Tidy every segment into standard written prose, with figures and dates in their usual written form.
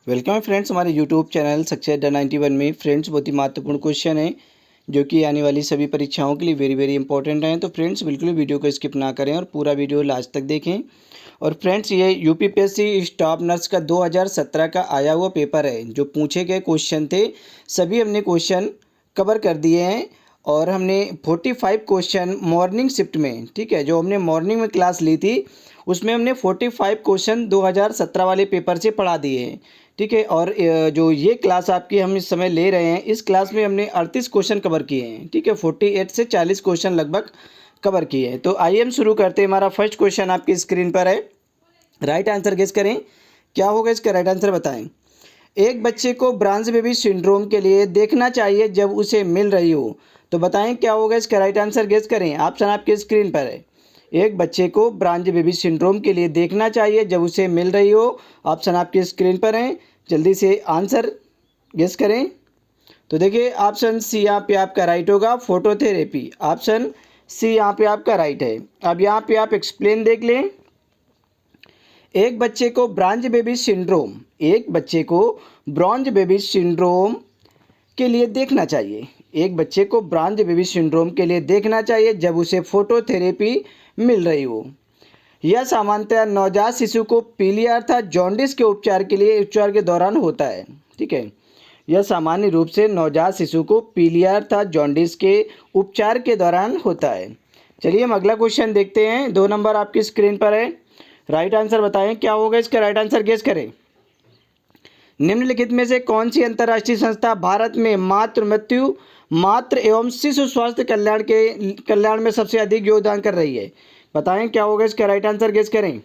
Welcome है friends हमारे YouTube channel success the 91 में। फ्रेंड्स बहुत ही महत्वपूर्ण क्वेश्चन है जो कि आने वाली सभी परीक्षाओं के लिए वेरी इंपॉर्टेंट हैं। तो फ्रेंड्स बिल्कुल वीडियो को स्किप ना करें और पूरा वीडियो लास्ट तक देखें। और फ्रेंड्स ये यूपीपीएससी स्टाफ नर्स का 2017 का आया हुआ पेपर है। जो पूछे गए क्वेश्चन थे सभी हमने क्वेश्चन कवर कर दिए हैं और हमने 45 क्वेश्चन मॉर्निंग शिफ्ट में, ठीक है, जो हमने मॉर्निंग में क्लास ली थी उसमें हमने 45 क्वेश्चन 2017 वाले पेपर से पढ़ा दिए हैं, ठीक है। और जो ये क्लास आपकी हम इस समय ले रहे हैं, इस क्लास में हमने 38 क्वेश्चन कवर किए हैं, ठीक है। 48 से 40 क्वेश्चन लगभग कवर किए हैं। तो आइए हम शुरू करते हैं। हमारा फर्स्ट क्वेश्चन आपकी स्क्रीन पर है। राइट आंसर गेस करें, क्या होगा इसका राइट आंसर बताएं। एक बच्चे को ब्रांच बेबी सिंड्रोम के लिए देखना चाहिए जब उसे मिल रही हो, तो बताएं क्या होगा इसका राइट आंसर गेस करें। ऑप्शन आपके स्क्रीन पर है। एक बच्चे को ब्रांच बेबी सिंड्रोम के लिए देखना चाहिए जब उसे मिल रही हो। ऑप्शन आपके स्क्रीन पर हैं, जल्दी से आंसर गेस करें। तो देखिए ऑप्शन सी यहाँ पे आपका राइट होगा, फोटोथेरेपी। ऑप्शन सी यहाँ पे आपका राइट है। अब यहाँ पे आप एक्सप्लेन देख लें। एक बच्चे को ब्रांच बेबी सिंड्रोम, एक बच्चे को ब्रांच बेबी सिंड्रोम के लिए देखना चाहिए, एक बच्चे को ब्रांच बेबी सिंड्रोम के लिए देखना चाहिए जब उसे फोटोथेरेपी मिल रही हो। यह सामान्यतः नवजात शिशु को पीलिया अर्थात जॉन्डिस के उपचार के दौरान होता है, ठीक है। यह सामान्य रूप से नवजात शिशु को पीलिया अर्थात जॉन्डिस के उपचार के दौरान होता है। चलिए हम अगला क्वेश्चन देखते हैं। 2 नंबर आपकी स्क्रीन पर है। राइट आंसर बताएं क्या होगा इसका राइट आंसर गेस करें। निम्नलिखित में से कौन सी अंतर्राष्ट्रीय संस्था भारत में मातृ एवं शिशु स्वास्थ्य कल्याण में सबसे अधिक योगदान कर रही है। बताएं क्या होगा इसका राइट आंसर गेस करें।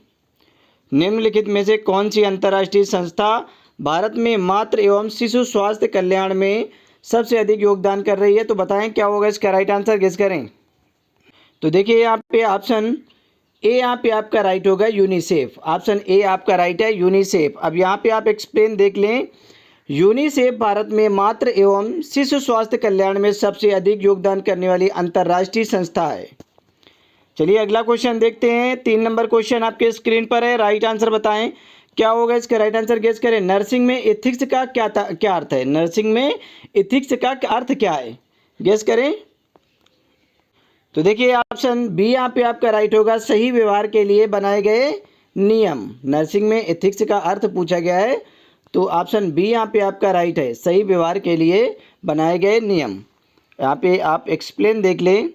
निम्नलिखित में से कौन सी अंतर्राष्ट्रीय संस्था भारत में मातृ एवं शिशु स्वास्थ्य कल्याण में सबसे अधिक योगदान कर रही है, तो बताएं क्या होगा इसका राइट आंसर गेस करें। तो देखिए यहाँ पे ऑप्शन ए यहाँ पे आपका राइट होगा, यूनिसेफ। ऑप्शन ए आपका राइट है, यूनिसेफ। अब यहाँ पे आप एक्सप्लेन देख लें। यूनिसेफ भारत में मातृ एवं शिशु स्वास्थ्य कल्याण में सबसे अधिक योगदान करने वाली अंतर्राष्ट्रीय संस्था है। चलिए अगला क्वेश्चन देखते हैं। 3 नंबर क्वेश्चन आपके स्क्रीन पर है। राइट आंसर बताएं क्या होगा इसका राइट आंसर गेस करें। नर्सिंग में एथिक्स का क्या अर्थ है। नर्सिंग में एथिक्स का अर्थ क्या है, गेस करें। तो देखिए ऑप्शन बी यहाँ पे आपका राइट होगा, सही व्यवहार के लिए बनाए गए नियम। नर्सिंग में एथिक्स का अर्थ पूछा गया है, तो ऑप्शन बी यहाँ पे आपका राइट है, सही व्यवहार के लिए बनाए गए नियम। यहाँ पे आप एक्सप्लेन देख लें।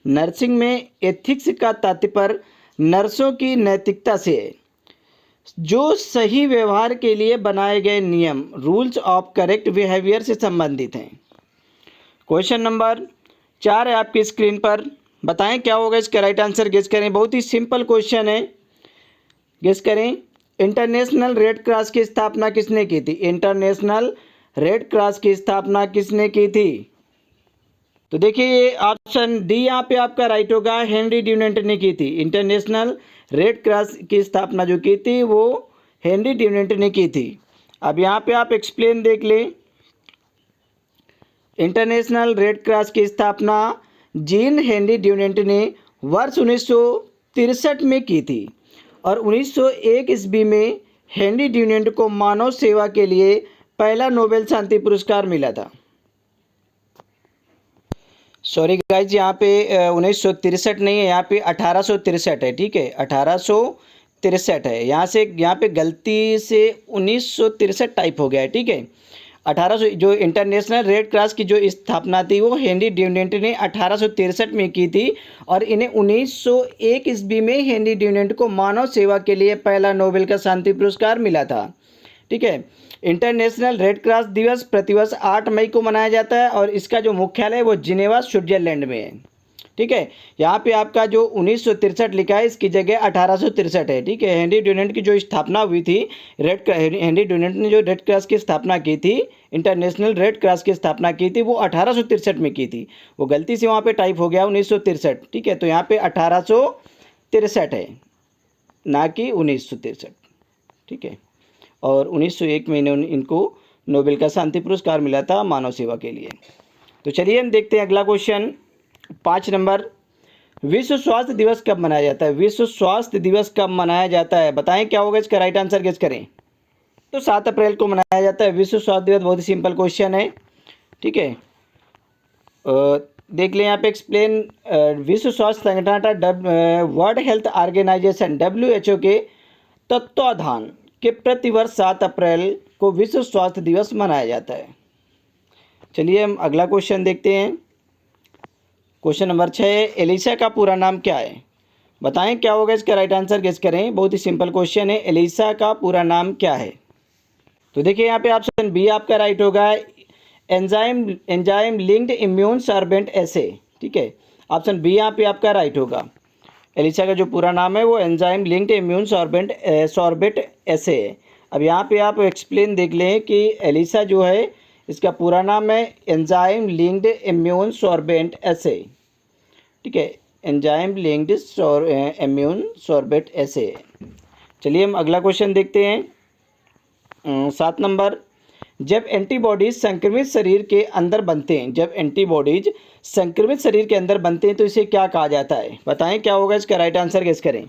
नर्सिंग में एथिक्स का तात्पर्य नर्सों की नैतिकता से है, जो सही व्यवहार के लिए बनाए गए नियम रूल्स ऑफ करेक्ट बिहेवियर से संबंधित हैं। क्वेश्चन नंबर 4 है आपकी स्क्रीन पर। बताएं क्या होगा इसका राइट आंसर गेस करें। बहुत ही सिंपल क्वेश्चन है, गेस करें। इंटरनेशनल रेड क्रॉस की स्थापना किसने की थी। इंटरनेशनल रेड क्रॉस की स्थापना किसने की थी। तो देखिए ये ऑप्शन डी यहाँ पे आपका राइट होगा, हेनरी ड्यूनेंट ने की थी। इंटरनेशनल रेड क्रॉस की स्थापना जो की थी वो हेनरी ड्यूनेंट ने की थी। अब यहाँ पे आप एक्सप्लेन देख लें। इंटरनेशनल रेड क्रॉस की स्थापना जीन हेनरी ड्यूनेंट ने वर्ष 1963 में की थी और 1901 ईस्वी में हेनरी ड्यूनेंट को मानव सेवा के लिए पहला नोबेल शांति पुरस्कार मिला था। सॉरी गाइज, यहाँ पे 1963 नहीं है, यहाँ पे 1863 है, ठीक है। 1863 है, यहाँ पे गलती से 1963 टाइप हो गया है, ठीक है। 1800 जो इंटरनेशनल रेड क्रॉस की जो स्थापना थी वो हेनरी ड्यूनेंट ने 1863 में की थी और इन्हें 1901 ईस्वी में हेनरी ड्यूनेंट को मानव सेवा के लिए पहला नोबेल का शांति पुरस्कार मिला था, ठीक है। इंटरनेशनल रेड क्रॉस दिवस प्रतिवर्ष 8 मई को मनाया जाता है और इसका जो मुख्यालय है वो जिनेवा स्विट्जरलैंड में है, ठीक है। यहाँ पे आपका जो 1963 लिखा है इसकी जगह 1863 है, ठीक है। हेनरी ड्यूनेंट की जो स्थापना हुई थी, हेनरी ड्यूनेंट ने जो रेड क्रॉस की स्थापना की थी, इंटरनेशनल रेड क्रॉस की स्थापना की थी वो 1863 में की थी। वो गलती से वहाँ पे टाइप हो गया 1963, ठीक है। तो यहाँ पे 1863 है, ना कि 1963, ठीक है। और 1901 में इनको नोबेल का शांति पुरस्कार मिला था मानव सेवा के लिए। तो चलिए हम देखते हैं अगला क्वेश्चन। 5 नंबर, विश्व स्वास्थ्य दिवस कब मनाया जाता है। विश्व स्वास्थ्य दिवस कब मनाया जाता है, बताएं क्या होगा इसका राइट आंसर गेस करें। तो 7 अप्रैल को मनाया जाता है विश्व स्वास्थ्य दिवस। बहुत ही सिंपल क्वेश्चन है, ठीक है। देख लें यहाँ पे एक्सप्लेन। विश्व स्वास्थ्य संगठन वर्ल्ड हेल्थ ऑर्गेनाइजेशन WHO के तत्वाधान के प्रतिवर्ष 7 अप्रैल को विश्व स्वास्थ्य दिवस मनाया जाता है। चलिए हम अगला क्वेश्चन देखते हैं। क्वेश्चन नंबर 6, एलिसा का पूरा नाम क्या है? बताएं क्या होगा इसका राइट आंसर, गेस करें। बहुत ही सिंपल क्वेश्चन है, एलिसा का पूरा नाम क्या है? तो देखिए यहाँ पे ऑप्शन बी आपका राइट होगा, एंजाइम लिंक्ड इम्यून सॉर्बेंट एसे, ठीक है। ऑप्शन बी यहाँ पे आपका राइट होगा। एलिसा का जो पूरा नाम है वो एंजाइम लिंक्ड इम्यून सॉर्बेट एसे है। अब यहाँ पे आप एक्सप्लेन देख लें कि एलिसा जो है इसका पूरा नाम है एंजाइम लिंक्ड इम्यून सॉर्बेंट एसे, ठीक है। एंजाइम लिंक्ड इम्यून सॉर्बेट एसे। चलिए हम अगला क्वेश्चन देखते हैं। 7 नंबर, जब एंटीबॉडीज संक्रमित शरीर के अंदर बनते हैं, जब एंटीबॉडीज संक्रमित शरीर के अंदर बनते हैं तो इसे क्या कहा जाता है? बताएं क्या होगा इसका राइट आंसर, गेस करें।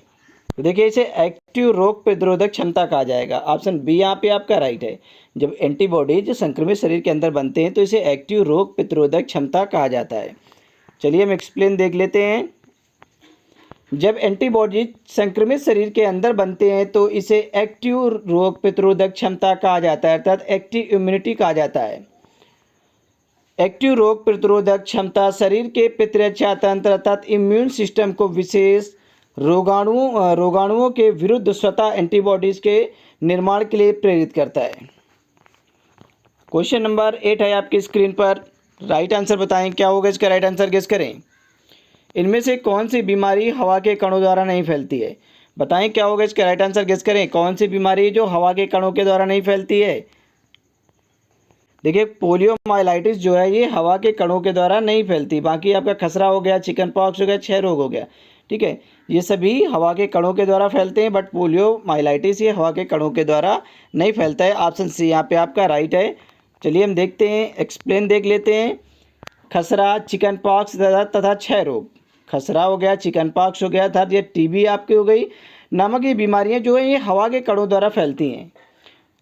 तो देखिए इसे एक्टिव रोग प्रतिरोधक क्षमता कहा जाएगा। ऑप्शन बी यहाँ पे आपका राइट है। जब एंटीबॉडीज संक्रमित शरीर के अंदर बनते हैं तो इसे एक्टिव रोग प्रतिरोधक क्षमता कहा जाता है। चलिए हम एक्सप्लेन देख लेते हैं। जब एंटीबॉडी संक्रमित शरीर के अंदर बनते हैं तो इसे एक्टिव रोग प्रतिरोधक क्षमता कहा जाता है, अर्थात एक्टिव इम्यूनिटी कहा जाता है। एक्टिव रोग प्रतिरोधक क्षमता शरीर के प्रतिरक्षा तंत्र अर्थात इम्यून सिस्टम को विशेष रोगाणुओं के विरुद्ध स्वतः एंटीबॉडीज के निर्माण के लिए प्रेरित करता है। क्वेश्चन नंबर 8 है आपकी स्क्रीन पर। राइट आंसर बताएं क्या होगा इसका राइट आंसर, गेस करें। इनमें से कौन सी बीमारी हवा के कणों द्वारा नहीं फैलती है? बताएं क्या होगा इसका राइट आंसर, गेस करें। कौन सी बीमारी जो हवा के कणों के द्वारा नहीं फैलती है? देखिए पोलियोमाइलाइटिस जो है ये हवा के कणों के द्वारा नहीं फैलती। बाकी आपका खसरा हो गया, चिकन पॉक्स हो गया, क्षय रोग हो गया, ठीक है, ये सभी हवा के कणों के द्वारा फैलते हैं। बट पोलियोमाइलाइटिस ये हवा के कणों के द्वारा नहीं फैलता है। ऑप्शन सी यहाँ पे आपका राइट है। चलिए हम देखते हैं, एक्सप्लेन देख लेते हैं। खसरा, चिकन पॉक्स तथा क्षय रोग, खसरा हो गया, चिकन पॉक्स हो गया, अर्थात ये टीबी आपकी हो गई, नामक ये बीमारियाँ जो है ये हवा के कणों द्वारा फैलती हैं।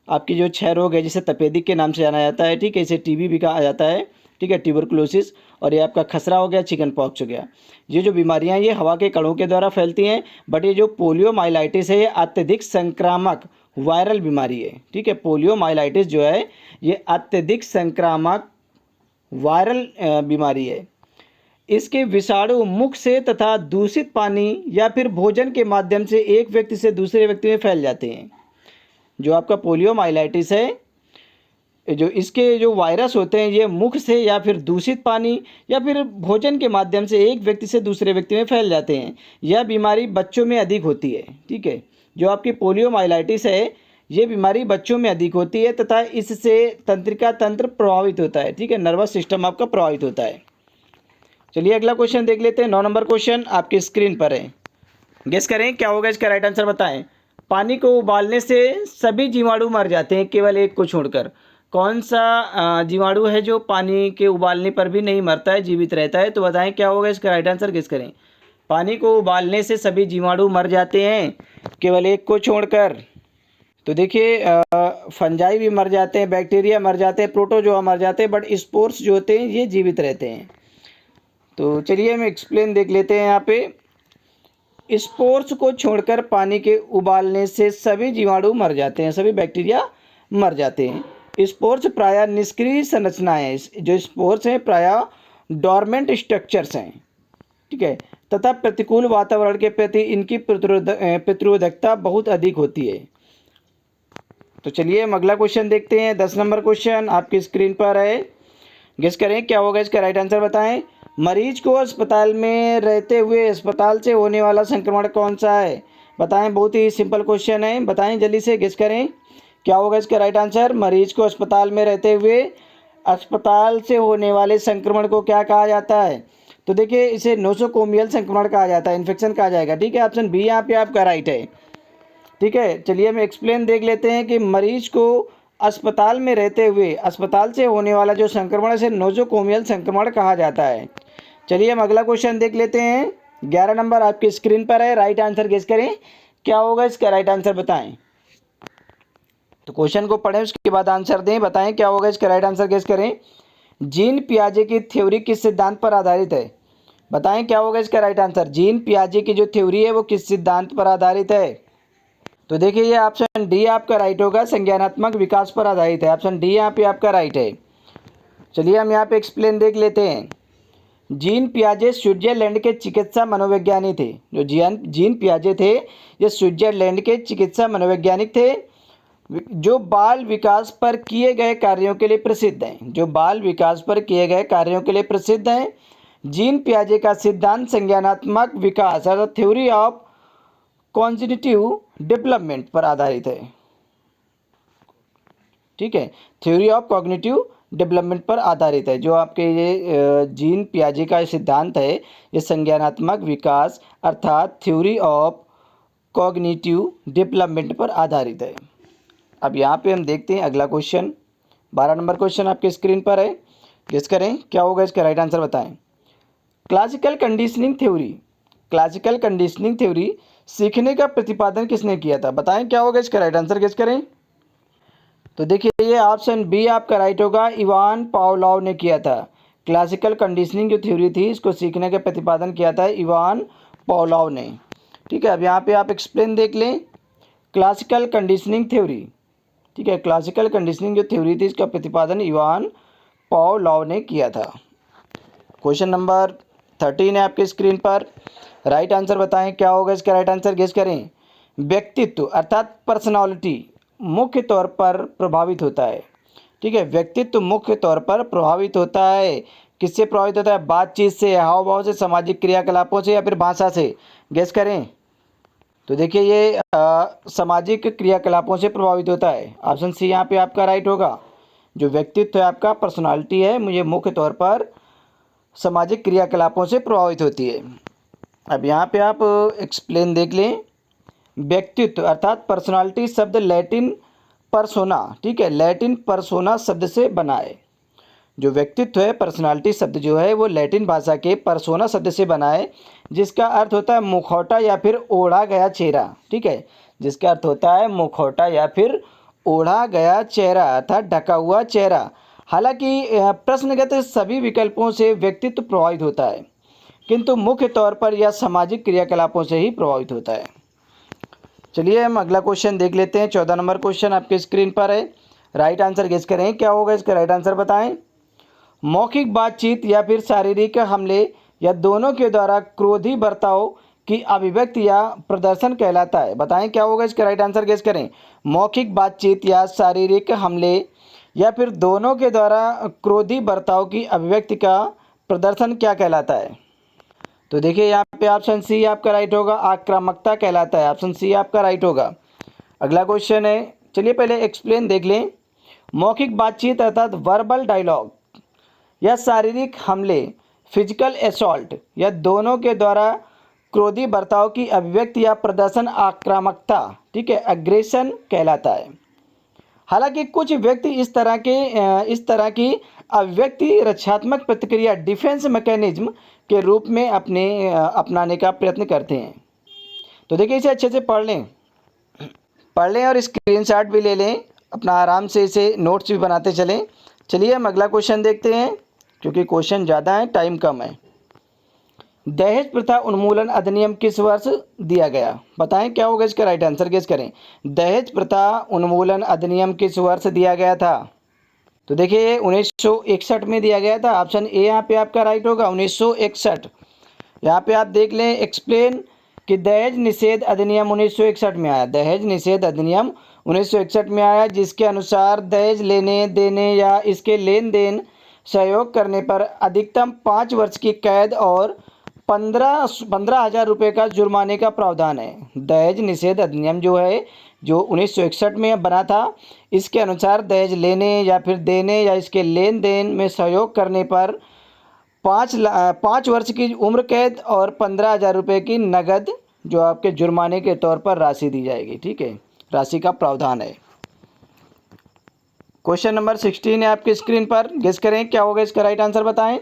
आपकी जो क्षय रोग है जिसे तपेदिक के नाम से जाना जाता है, ठीक है, इसे टीबी भी कहा जाता है, ठीक है, ट्यूबरकुलोसिस। और ये आपका खसरा हो गया, चिकन पॉक्स हो गया, ये जो बीमारियां ये हवा के कणों के द्वारा फैलती हैं। बट ये जो पोलियोमाइलाइटिस है ये अत्यधिक संक्रामक वायरल बीमारी है, ठीक है। पोलियोमाइलाइटिस जो है ये अत्यधिक संक्रामक वायरल बीमारी है। इसके विषाणु मुख से तथा दूषित पानी या फिर भोजन के माध्यम से एक व्यक्ति से दूसरे व्यक्ति में फैल जाते हैं। जो आपका पोलियोमाइलाइटिस है, जो इसके जो वायरस होते हैं ये मुख से या फिर दूषित पानी या फिर भोजन के माध्यम से एक व्यक्ति से दूसरे व्यक्ति में फैल जाते हैं। यह बीमारी बच्चों में अधिक होती है, ठीक है। जो आपकी पोलियोमाइलाइटिस है ये बीमारी बच्चों में अधिक होती है तथा इससे तंत्रिका तंत्र प्रभावित होता है, ठीक है, नर्वस सिस्टम आपका प्रभावित होता है। चलिए अगला क्वेश्चन देख लेते हैं। 9 नंबर क्वेश्चन आपकी स्क्रीन पर है, गेस करें क्या होगा इसका राइट आंसर, बताएं। पानी को उबालने से सभी जीवाणु मर जाते हैं केवल एक को छोड़कर। कौन सा जीवाणु है जो पानी के उबालने पर भी नहीं मरता है, जीवित रहता है? तो बताएं क्या होगा इसका राइट आंसर, गेस करें। पानी को उबालने से सभी जीवाणु मर जाते हैं केवल एक को छोड़कर। तो देखिए फंजाई भी मर जाते हैं, बैक्टीरिया मर जाते हैं, प्रोटोजोआ मर जाते हैं, बट स्पोर्स जो होते हैं ये जीवित रहते हैं। तो चलिए हम एक्सप्लेन देख लेते हैं। यहाँ पे स्पोर्स को छोड़कर पानी के उबालने से सभी जीवाणु मर जाते हैं, सभी बैक्टीरिया मर जाते हैं। स्पोर्स प्रायः निष्क्रिय संरचनाएं, जो स्पोर्स हैं प्रायः डॉर्मेंट स्ट्रक्चर्स हैं, ठीक है, तथा प्रतिकूल वातावरण के प्रति इनकी प्रतिरोधकता बहुत अधिक होती है। तो चलिए हम अगला क्वेश्चन देखते हैं। 10 नंबर क्वेश्चन आपकी स्क्रीन पर है, गेस करें क्या होगा इसका राइट आंसर, बताएं। मरीज को अस्पताल में रहते हुए अस्पताल से होने वाला संक्रमण कौन सा है? बताएं, बहुत ही सिंपल क्वेश्चन है, बताएं जल्दी से, गेस करें क्या होगा इसका राइट आंसर। मरीज को अस्पताल में रहते हुए अस्पताल से होने वाले संक्रमण को क्या कहा जाता है? तो देखिए इसे नोसोकोमियल संक्रमण कहा जाता है, इन्फेक्शन कहा जाएगा, ठीक है। ऑप्शन बी यहाँ पे आपका राइट है, ठीक है। चलिए हम एक्सप्लेन देख लेते हैं कि मरीज को अस्पताल में रहते हुए अस्पताल से होने वाला जो संक्रमण है इसे नोसोकोमियल संक्रमण कहा जाता है। चलिए हम अगला क्वेश्चन देख लेते हैं। 11 नंबर आपकी स्क्रीन पर है, राइट आंसर गेस करें क्या होगा इसका राइट आंसर, बताएं। तो क्वेश्चन को पढ़ें, उसके बाद आंसर दें, बताएं क्या होगा इसका राइट आंसर, गेस करें। जीन पियाजे की थ्योरी किस सिद्धांत पर आधारित है? बताएं क्या होगा इसका राइट आंसर। जीन पियाजे की जो थ्योरी है वो किस सिद्धांत पर आधारित है? तो देखिए ये ऑप्शन डी आपका राइट होगा, संज्ञानात्मक विकास पर आधारित है। ऑप्शन डी यहाँ पे आपका राइट है। चलिए हम यहाँ पे एक्सप्लेन देख लेते हैं। जीन पियाजे स्विट्जरलैंड के चिकित्सा मनोवैज्ञानिक थे। जो जीन पियाजे थे ये स्विट्जरलैंड के चिकित्सा मनोवैज्ञानिक थे, जो बाल विकास पर किए गए कार्यों के लिए प्रसिद्ध हैं। जो बाल विकास पर किए गए कार्यों के लिए प्रसिद्ध हैं। जीन पियाजे का सिद्धांत संज्ञानात्मक विकास अर्थात थ्योरी ऑफ कॉग्निटिव डेवलपमेंट पर आधारित है। ठीक है, थ्योरी ऑफ कॉग्निटिव डेवलपमेंट पर आधारित है। जो आपके ये जीन पियाजे का सिद्धांत है ये संज्ञानात्मक विकास अर्थात थ्योरी ऑफ कॉग्निटिव डेवलपमेंट पर आधारित है। अब यहाँ पे हम देखते हैं अगला क्वेश्चन। 12 नंबर क्वेश्चन आपके स्क्रीन पर है, गेस करें क्या होगा इसका राइट आंसर, बताएं। Classical conditioning theory, classical conditioning theory सीखने का प्रतिपादन किसने किया था? बताएं क्या होगा इसका राइट आंसर, गेस करें। तो देखिए ये ऑप्शन बी आपका राइट होगा, इवान पावलोव ने किया था। क्लासिकल कंडीशनिंग जो थ्योरी थी इसको सीखने का प्रतिपादन किया था इवान पावलोव ने। ठीक है, अब यहाँ पे आप एक्सप्लेन देख लें। क्लासिकल कंडीशनिंग थ्योरी, ठीक है, क्लासिकल कंडीशनिंग जो थ्योरी थी इसका प्रतिपादन इवान पावलोव ने किया था। क्वेश्चन नंबर 13 है आपके स्क्रीन पर, राइट आंसर बताएं क्या होगा इसका राइट आंसर, गेस करें। व्यक्तित्व अर्थात पर्सनालिटी मुख्य तौर पर प्रभावित होता है। ठीक है, व्यक्तित्व मुख्य तौर पर प्रभावित होता है। किससे प्रभावित होता है? बातचीत से, हाव भाव से, सामाजिक क्रियाकलापों से या फिर भाषा से, गेस करें। तो देखिए ये सामाजिक क्रियाकलापों से प्रभावित होता है। ऑप्शन सी यहाँ पे आपका राइट होगा। जो व्यक्तित्व है आपका, पर्सनालिटी है, मुझे मुख्य तौर पर सामाजिक क्रियाकलापों से प्रभावित होती है। अब यहाँ पे आप एक्सप्लेन देख लें। व्यक्तित्व अर्थात पर्सनालिटी शब्द लैटिन परसोना, ठीक है, लैटिन परसोना शब्द से बना है। जो व्यक्तित्व है, पर्सनालिटी शब्द जो है वो लैटिन भाषा के परसोना शब्द से बना है, जिसका अर्थ होता है मुखौटा या फिर ओढ़ा गया चेहरा। ठीक है, जिसका अर्थ होता है मुखौटा या फिर ओढ़ा गया चेहरा अर्थात ढका हुआ चेहरा। हालांकि प्रश्नगत सभी विकल्पों से व्यक्तित्व प्रभावित होता है, किंतु मुख्य तौर पर यह सामाजिक क्रियाकलापों से ही प्रभावित होता है। चलिए हम अगला क्वेश्चन देख लेते हैं। 14 नंबर क्वेश्चन आपके स्क्रीन पर है, राइट आंसर गेस करें क्या होगा इसका राइट आंसर, बताएं। मौखिक बातचीत या फिर शारीरिक हमले या दोनों के द्वारा क्रोधी बर्ताव की अभिव्यक्ति या प्रदर्शन कहलाता है। बताएं क्या होगा इसका राइट आंसर, गेस करें। मौखिक बातचीत या शारीरिक हमले या फिर दोनों के द्वारा क्रोधी बर्ताव की अभिव्यक्ति का प्रदर्शन क्या कहलाता है? तो देखिए यहाँ पे ऑप्शन सी आपका राइट होगा, आक्रामकता कहलाता है। ऑप्शन सी आपका राइट होगा। अगला क्वेश्चन है, चलिए पहले एक्सप्लेन देख लें। मौखिक बातचीत अर्थात वर्बल डायलॉग या शारीरिक हमले फिजिकल असॉल्ट या दोनों के द्वारा क्रोधी बर्ताव की अभिव्यक्ति या प्रदर्शन आक्रामकता, ठीक है, अग्रेशन कहलाता है। हालांकि कुछ व्यक्ति इस तरह की अभिव्यक्ति रक्षात्मक प्रतिक्रिया डिफेंस मैकेनिज्म के रूप में अपनाने का प्रयत्न करते हैं। तो देखिए इसे अच्छे से पढ़ लें और स्क्रीनशॉट भी ले लें, अपना आराम से इसे नोट्स भी बनाते चलें। चलिए हम अगला क्वेश्चन देखते हैं, क्योंकि क्वेश्चन ज़्यादा है, टाइम कम है। दहेज प्रथा उन्मूलन अधिनियम किस वर्ष दिया गया? बताएं क्या होगा इसका राइट आंसर, गेस करें। दहेज प्रथा उन्मूलन अधिनियम किस वर्ष दिया गया था? तो देखिए 1961 में दिया गया था। ऑप्शन ए यहाँ पे आपका राइट होगा, 1961। यहाँ पे आप देख लें एक्सप्लेन कि दहेज निषेध अधिनियम 1961 में आया। दहेज निषेध अधिनियम 1961 में आया, जिसके अनुसार दहेज लेने देने या इसके लेन देन सहयोग करने पर अधिकतम 5 वर्ष की कैद और 15,000 रुपये का जुर्माने का प्रावधान है। दहेज निषेध अधिनियम जो है, जो 1961 में बना था, इसके अनुसार दहेज लेने या फिर देने या इसके लेन देन में सहयोग करने पर 5 वर्ष की उम्र कैद और 15,000 रुपये की नगद जो आपके जुर्माने के तौर पर राशि दी जाएगी। ठीक है, राशि का प्रावधान है। क्वेश्चन नंबर 16 है आपकी स्क्रीन पर, गेस करें क्या होगा इसका राइट आंसर, बताएं।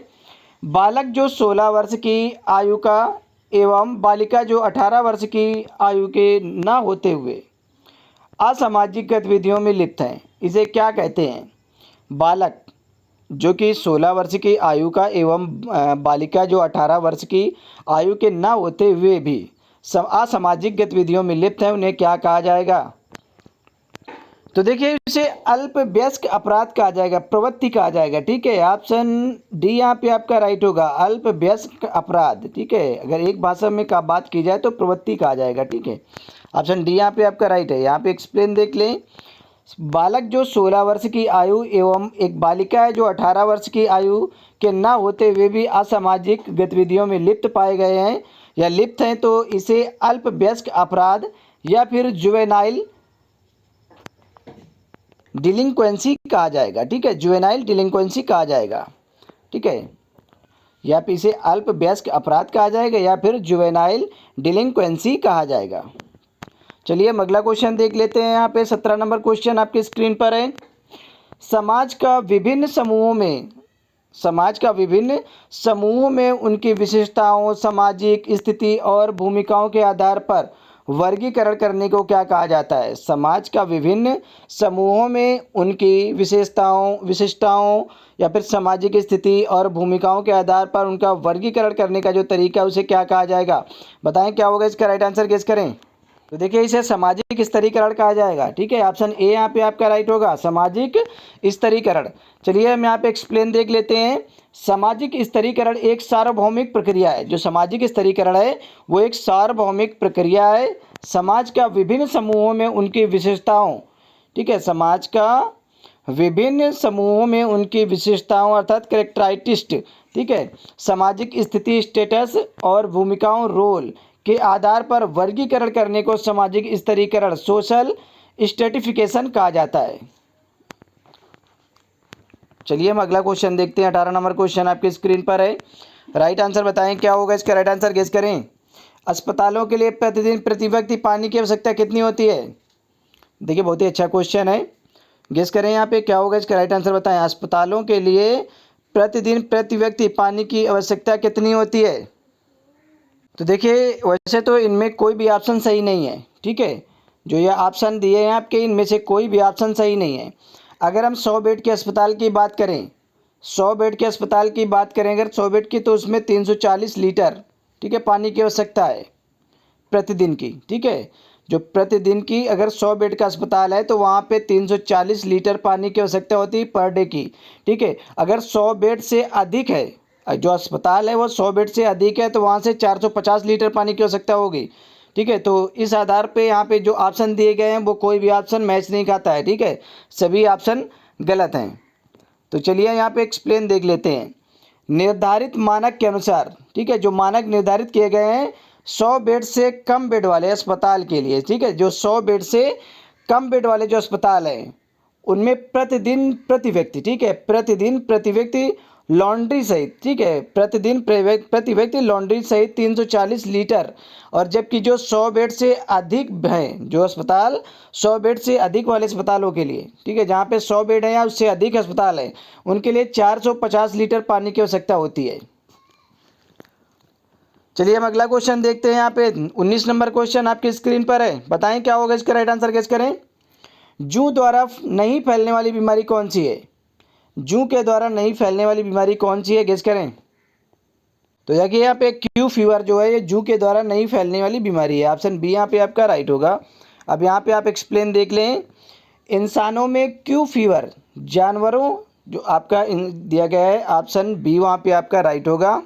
बालक जो 16 वर्ष की आयु का एवं बालिका जो 18 वर्ष की आयु के न होते हुए असामाजिक गतिविधियों में लिप्त हैं, इसे क्या कहते हैं? बालक जो कि 16 वर्ष की आयु का एवं बालिका जो 18 वर्ष की आयु के न होते हुए भी असामाजिक गतिविधियों में लिप्त हैं, उन्हें क्या कहा जाएगा? तो देखिए इसे अल्पवयस्क अपराध कहा जाएगा, प्रवृत्ति कहा जाएगा। ठीक है, ऑप्शन डी यहाँ पे आपका राइट होगा, अल्पवयस्क अपराध। ठीक है, अगर एक भाषा में का बात की जाए तो प्रवृत्ति कहा जाएगा। ठीक है, ऑप्शन डी यहाँ पे आपका राइट है। यहाँ पे एक्सप्लेन देख लें, बालक जो 16 वर्ष की आयु एवं एक बालिका है जो 18 वर्ष की आयु के न होते हुए भी असामाजिक गतिविधियों में लिप्त पाए गए हैं या लिप्त हैं, तो इसे अल्पवयस्क अपराध या फिर जुवेनाइल डिलिंक्वेंसी कहा जाएगा। ठीक है, जुवेनाइल डिलिंक्वेंसी कहा जाएगा। ठीक है, या फिर इसे अल्पवयस्क अपराध कहा जाएगा या फिर जुवेनाइल डिलिंक्वेंसी कहा जाएगा। चलिए हम अगला क्वेश्चन देख लेते हैं। यहाँ पे 17 नंबर क्वेश्चन आपकी स्क्रीन पर है। समाज का विभिन्न समूहों में उनकी विशेषताओं, सामाजिक स्थिति और भूमिकाओं के आधार पर वर्गीकरण करने को क्या कहा जाता है? समाज का विभिन्न समूहों में उनकी विशेषताओं या फिर सामाजिक स्थिति और भूमिकाओं के आधार पर उनका वर्गीकरण करने का जो तरीका है उसे क्या कहा जाएगा? बताएं क्या होगा इसका राइट आंसर, गेस करें। तो देखिए इसे सामाजिक स्तरीकरण कहा जाएगा। ठीक है, ऑप्शन ए यहाँ पे आपका राइट होगा, सामाजिक स्तरीकरण। चलिए हम यहाँ पे एक्सप्लेन देख लेते हैं। सामाजिक स्तरीकरण एक सार्वभौमिक प्रक्रिया है। जो सामाजिक स्तरीकरण है वो एक सार्वभौमिक प्रक्रिया है। समाज का विभिन्न समूहों में उनकी विशेषताओं, ठीक है, समाज का विभिन्न समूहों में उनकी विशेषताओं अर्थात कैरेक्टरिस्टिक, ठीक है, सामाजिक स्थिति स्टेटस और भूमिकाओं रोल के आधार पर वर्गीकरण करने को सामाजिक स्तरीकरण सोशल स्ट्रेटिफिकेशन कहा जाता है। चलिए हम अगला क्वेश्चन देखते हैं। 18 नंबर क्वेश्चन आपकी स्क्रीन पर है। राइट आंसर बताएं क्या होगा इसका राइट आंसर, गेस करें। अस्पतालों के लिए प्रतिदिन प्रति व्यक्ति पानी की आवश्यकता कितनी होती है? देखिए बहुत ही अच्छा क्वेश्चन है, गेस करें यहाँ पे क्या होगा इसका राइट आंसर बताएं। अस्पतालों के लिए प्रतिदिन प्रति व्यक्ति पानी की आवश्यकता कितनी होती है? तो देखिए वैसे तो इनमें कोई भी ऑप्शन सही नहीं है। ठीक है, जो ये ऑप्शन दिए हैं आपके इनमें से कोई भी ऑप्शन सही नहीं है। अगर हम 100 बेड के अस्पताल की बात करें, 100 बेड के अस्पताल की बात करें अगर 100 बेड की, तो उसमें 340 लीटर, ठीक है, पानी की आवश्यकता है प्रतिदिन की। ठीक है, जो प्रतिदिन की अगर 100 बेड का अस्पताल है तो वहाँ पे 340 लीटर पानी की आवश्यकता होती है पर डे की। ठीक है, अगर 100 बेड से अधिक है, जो अस्पताल है वो 100 बेड से अधिक है, तो वहाँ से 450 लीटर पानी की आवश्यकता होगी। ठीक है, तो इस आधार पे यहाँ पे जो ऑप्शन दिए गए हैं वो कोई भी ऑप्शन मैच नहीं खाता है। ठीक है, सभी ऑप्शन गलत हैं। तो चलिए यहाँ पे एक्सप्लेन देख लेते हैं। निर्धारित मानक के अनुसार, ठीक है, जो मानक निर्धारित किए गए हैं 100 बेड से कम बेड वाले अस्पताल के लिए, ठीक है, जो 100 बेड से कम बेड वाले जो अस्पताल हैं उनमें प्रतिदिन प्रति व्यक्ति, ठीक है, प्रतिदिन प्रति व्यक्ति लॉन्ड्री सहित, ठीक है, प्रतिदिन प्रति व्यक्ति लॉन्ड्री सहित 340 लीटर, और जबकि जो 100 बेड से अधिक हैं, जो अस्पताल 100 बेड से अधिक वाले अस्पतालों के लिए, ठीक है, जहाँ पे 100 बेड है या उससे अधिक अस्पताल है, उनके लिए 450 लीटर पानी की आवश्यकता होती है। चलिए हम अगला क्वेश्चन देखते हैं। यहाँ पे 19 नंबर क्वेश्चन आपकी स्क्रीन पर है। बताएं क्या होगा इसका राइट आंसर, गेस करें। जूं द्वारा नहीं फैलने वाली बीमारी कौन सी है? जूं के द्वारा नहीं फैलने वाली बीमारी कौन सी है, गेस करें। तो देखिए यहाँ पे क्यू फीवर जो है ये जूं के द्वारा नहीं फैलने वाली बीमारी है। ऑप्शन बी यहाँ पे आपका राइट होगा। अब यहाँ पे आप एक्सप्लेन देख लें। इंसानों में क्यू फीवर, जानवरों जो आपका दिया गया है, ऑप्शन बी वहाँ पे आपका राइट होगा।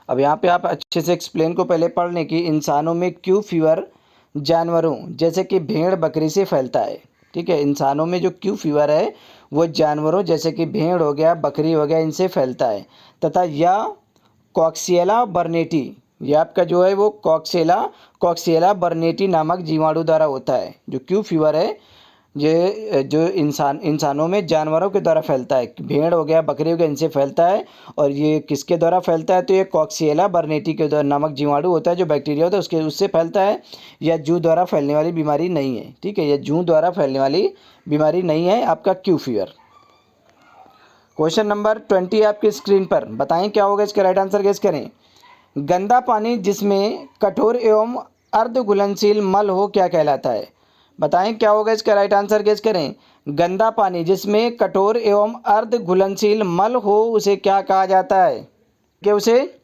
अब यहाँ पे आप अच्छे से एक्सप्लेन को पहले पढ़ लें कि इंसानों में क्यू फीवर जानवरों जैसे कि भेड़ बकरी से फैलता है। ठीक है, इंसानों में जो क्यू फीवर है वो जानवरों जैसे कि भेड़ हो गया, बकरी हो गया, इनसे फैलता है, तथा यह कॉक्सियला बर्नेटी, यह आपका जो है वो कॉक्सियला बर्नेटी नामक जीवाणु द्वारा होता है। जो क्यू फीवर है ये जो इंसानों में जानवरों के द्वारा फैलता है, भेड़ हो गया, बकरी हो गया, इनसे फैलता है। और ये किसके द्वारा फैलता है? तो ये कॉक्सियला बर्नेटी के द्वारा नामक जीवाणु होता है, जो बैक्टीरिया होता है उससे फैलता है। यह जूं द्वारा फैलने वाली बीमारी नहीं है। ठीक है, यह जूं द्वारा फैलने वाली बीमारी नहीं है आपका क्यू फीवर। क्वेश्चन नंबर 20 आपकी स्क्रीन पर। बताएं क्या होगा इसका राइट आंसर, गेस करें। गंदा पानी जिसमें कठोर एवं अर्ध घुलनशील मल हो क्या कहलाता है? बताएं क्या होगा इसका राइट आंसर, गेस करें। गंदा पानी जिसमें कठोर एवं अर्ध घुलनशील मल हो उसे क्या कहा जाता है? क्या उसे